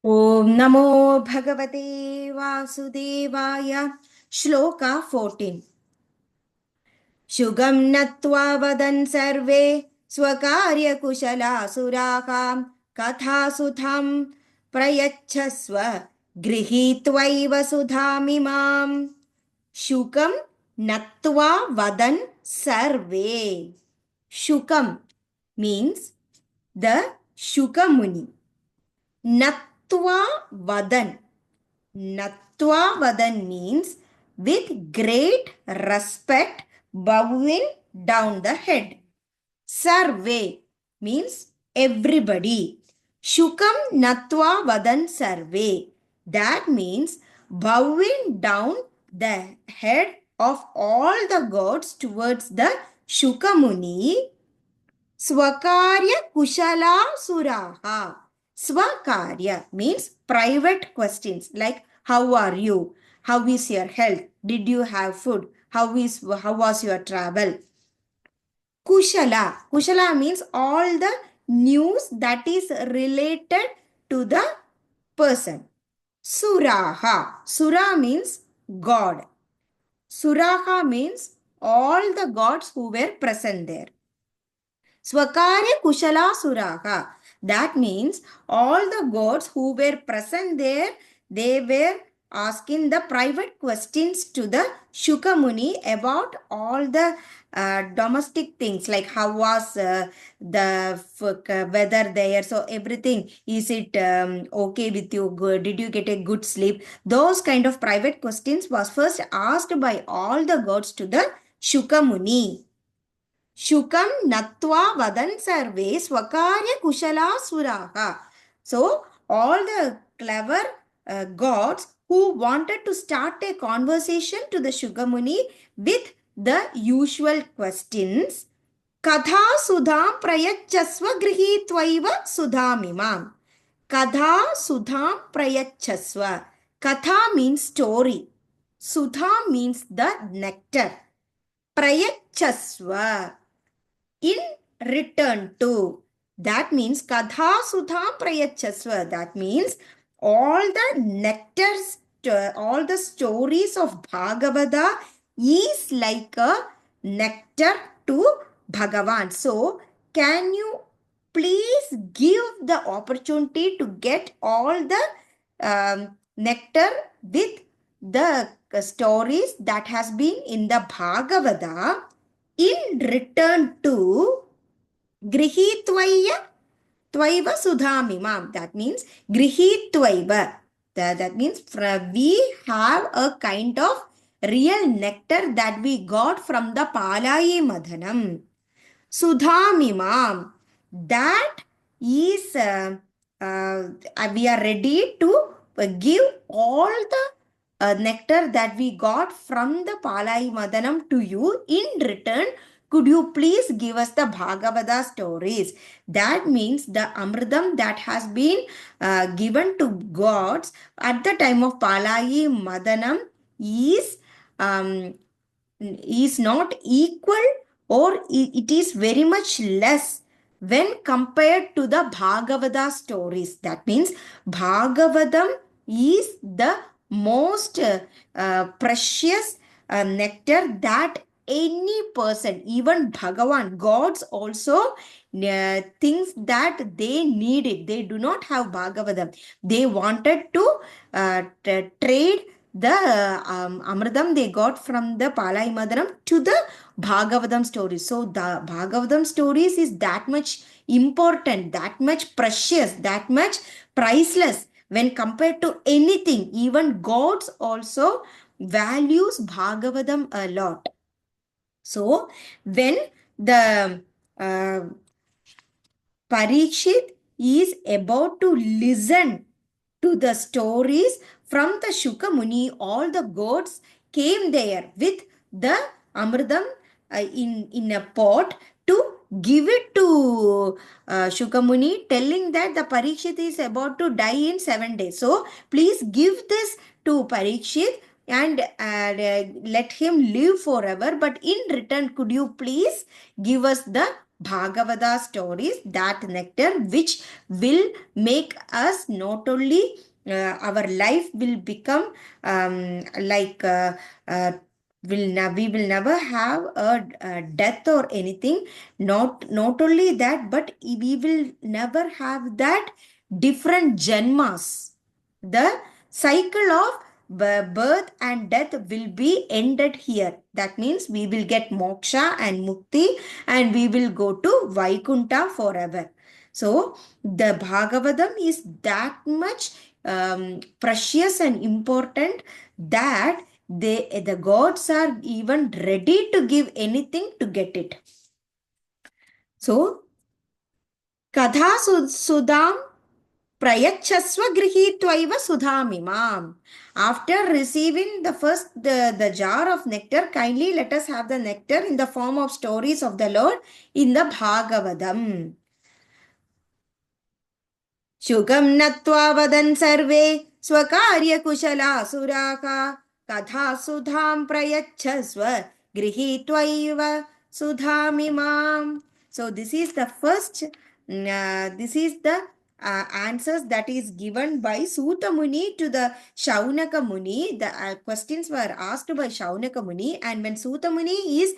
Om Namo Bhagavate Vasudevaya. Shloka 14. Shugam Natva Vadan Sarve Swakarya Kushala Suraka Katha Sutham Prayachasva Grihitvaiva Sudhamimam. Shukam Natva Vadan Sarve. Shukam means the Shukamuni. Natva Vadan. Natva Vadan means with great respect, bowing down the head. Sarve means everybody. Shukam Natva Vadan Sarve. That means bowing down the head of all the gods towards the Shukamuni. Swakarya Kushala Suraha. Swakarya means private questions like how are you? How is your health? Did you have food? How was your travel? Kushala. Kushala means all the news that is related to the person. Suraha. Sura means God. Suraha means all the gods who were present there. Swakarya Kushala Suraha. That means all the gods who were present there, they were asking the private questions to the Shukamuni about all the domestic things like how was the weather there. So everything, is it okay with you? Good? Did you get a good sleep? Those kind of private questions was first asked by all the gods to the Shukamuni. Shukam Natva Vadan Sarve Swakarya Kushala Suraha. So, all the clever gods who wanted to start a conversation to the Shukamuni with the usual questions. Katha Sudham Prayachasva Grihitvaiva Sudhamimam. Katha Sudham Prayachasva. Katha means story. Sudha means the nectar. Prayachasva in return to. That means Kadha Sudha Prayachasva. That means all the nectars, all the stories of Bhagavata is like a nectar to Bhagavan. So, can you please give the opportunity to get all the nectar with the stories that has been in the Bhagavata in return to Grihitvaya Tvaiva Sudhamimam. That means Grihitvaiva. That means we have a kind of real nectar that we got from the Palayi Madhanam. Sudhamimam. That is, we are ready to give all the nectar that we got from the Palai Madanam to you. In return, could you please give us the Bhagavata stories? That means the Amridam that has been given to gods at the time of Palai Madanam is not equal, or it is very much less when compared to the Bhagavata stories. That means Bhagavatam is the most precious nectar that any person, even Bhagavan, gods also thinks that they need it. They do not have Bhagavatam. They wanted to trade the Amridam they got from the Palai Madaram to the Bhagavatam stories. So the Bhagavatam stories is that much important, that much precious, that much priceless when compared to anything. Even gods also values Bhagavatam a lot. So when the Parikshit is about to listen to the stories from the Shukamuni, all the gods came there with the Amridam in a pot to give it to Shukamuni, telling that the Parikshit is about to die in 7 days. So please give this to Parikshit and let him live forever. But in return, could you please give us the Bhagavata stories, that nectar which will make us not only our life will become like we will never have a death or anything. Not only that, but we will never have that different janmas. The cycle of birth and death will be ended here. That means we will get moksha and mukti, and we will go to Vaikunta forever. So the Bhagavatam is that much precious and important that the gods are even ready to give anything to get it. So Katha Sudam Prayachasva Grihitwaiva Sudhamimam. After receiving the jar of nectar, kindly let us have the nectar in the form of stories of the Lord in the Bhagavatam. शुकं नत्वा वदन् सर्वे स्वकार्यकुशलासुराः कथासुधां प्रयच्छस्व गृहीत्वैव सुधामिमाम्. So this is the first, this is the answers that is given by Suta Muni to the Shaunaka Muni. The questions were asked by Shaunaka Muni, and when Suta Muni is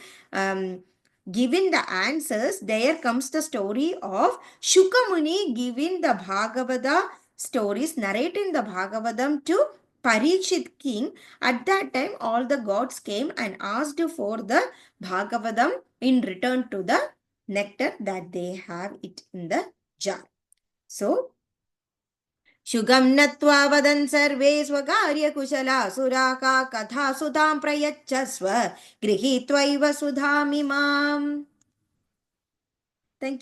giving the answers, there comes the story of Shukamuni giving the Bhagavata stories, narrating the Bhagavatam to Parikshit king. At that time, all the gods came and asked for the Bhagavatam in return to the nectar that they have it in the jar. So, शुगं नत्वा वदन् सर्वे स्वकार्यकुशलासुराः कथासुधां प्रयच्छस्व गृहीत्वैव सुधामिमाम्. Thank you.